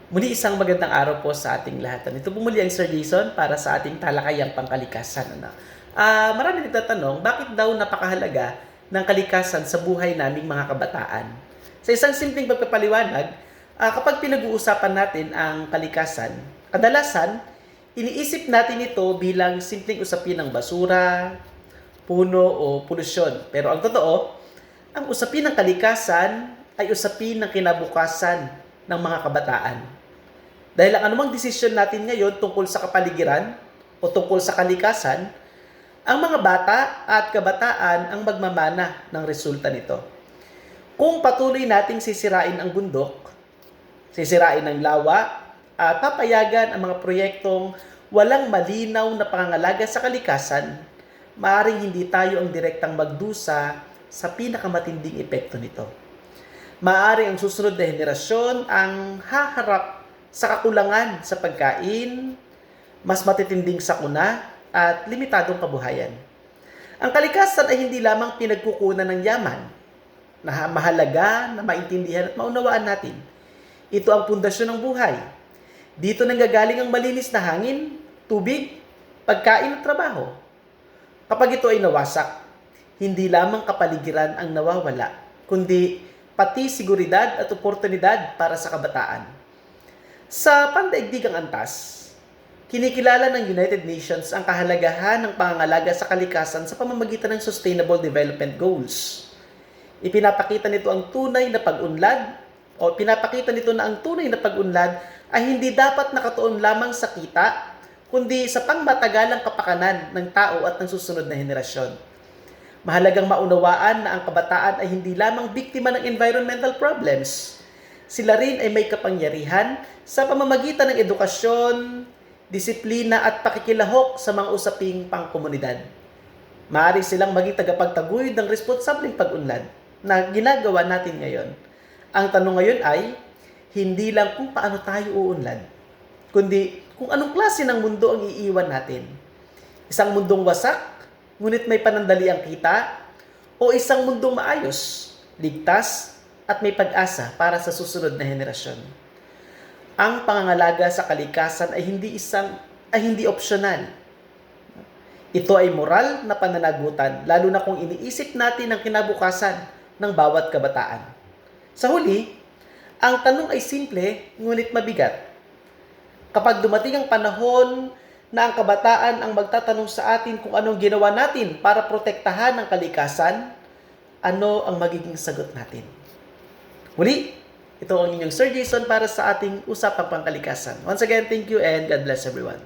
Muli isang magandang araw po sa ating lahat. Ito po muli ang Sir Jason para sa ating talakayang pangkalikasan. Marami nagtatanong, bakit daw napakahalaga ng kalikasan sa buhay naming mga kabataan? Sa isang simpleng pagpapaliwanag, kapag pinag-uusapan natin ang kalikasan, kadalasan, iniisip natin ito bilang simpleng usapin ng basura, puno o polusyon. Pero ang totoo, ang usapin ng kalikasan ay usapin ng kinabukasan ng mga kabataan. Dahil ang anumang desisyon natin ngayon tungkol sa kapaligiran o tungkol sa kalikasan, ang mga bata at kabataan ang magmamana ng resulta nito. Kung patuloy nating sisirain ang bundok, sisirain ang lawa, at papayagan ang mga proyektong walang malinaw na pangangalaga sa kalikasan, maaaring hindi tayo ang direktang magdusa sa pinakamatinding epekto nito. Maaaring ang susunod na henerasyon ang haharap sa kakulangan sa pagkain, mas matitinding sakuna, at limitadong kabuhayan. Ang kalikasan ay hindi lamang pinagkukunan ng yaman, na mahalaga na maintindihan at maunawaan natin. Ito ang pundasyon ng buhay. Dito nanggagaling ang malinis na hangin, tubig, pagkain at trabaho. Kapag ito ay nawasak, hindi lamang kapaligiran ang nawawala, kundi pati seguridad at oportunidad para sa kabataan. Sa pandaigdigang antas, kinikilala ng United Nations ang kahalagahan ng pangangalaga sa kalikasan sa pamamagitan ng Sustainable Development Goals. Ipinapakita nito ang tunay na pag-unlad o pinapakita nito na ang tunay na pag-unlad ay hindi dapat nakatuon lamang sa kita, kundi sa pangmatagalang kapakanan ng tao at ng susunod na henerasyon. Mahalagang maunawaan na ang kabataan ay hindi lamang biktima ng environmental problems. Sila rin ay may kapangyarihan sa pamamagitan ng edukasyon, disiplina at pakikilahok sa mga usaping pangkomunidad. Maaari silang maging tagapagtaguyod ng responsableng pag-unlad na ginagawa natin ngayon. Ang tanong ngayon ay, hindi lang kung paano tayo uunlad, kundi kung anong klase ng mundo ang iiwan natin. Isang mundong wasak, ngunit may panandaliang kita, o isang mundong maayos, ligtas, at may pag-asa para sa susunod na henerasyon. Ang pangangalaga sa kalikasan ay hindi opsyonal. Ito ay moral na pananagutan, lalo na kung iniisip natin ang kinabukasan ng bawat kabataan. Sa huli, ang tanong ay simple ngunit mabigat. Kapag dumating ang panahon na ang kabataan ang magtatanong sa atin kung anong ginawa natin para protektahan ang kalikasan, ano ang magiging sagot natin? Muli, ito ang inyong Sir Jason para sa ating usapang pangkalikasan. Once again, thank you and God bless everyone.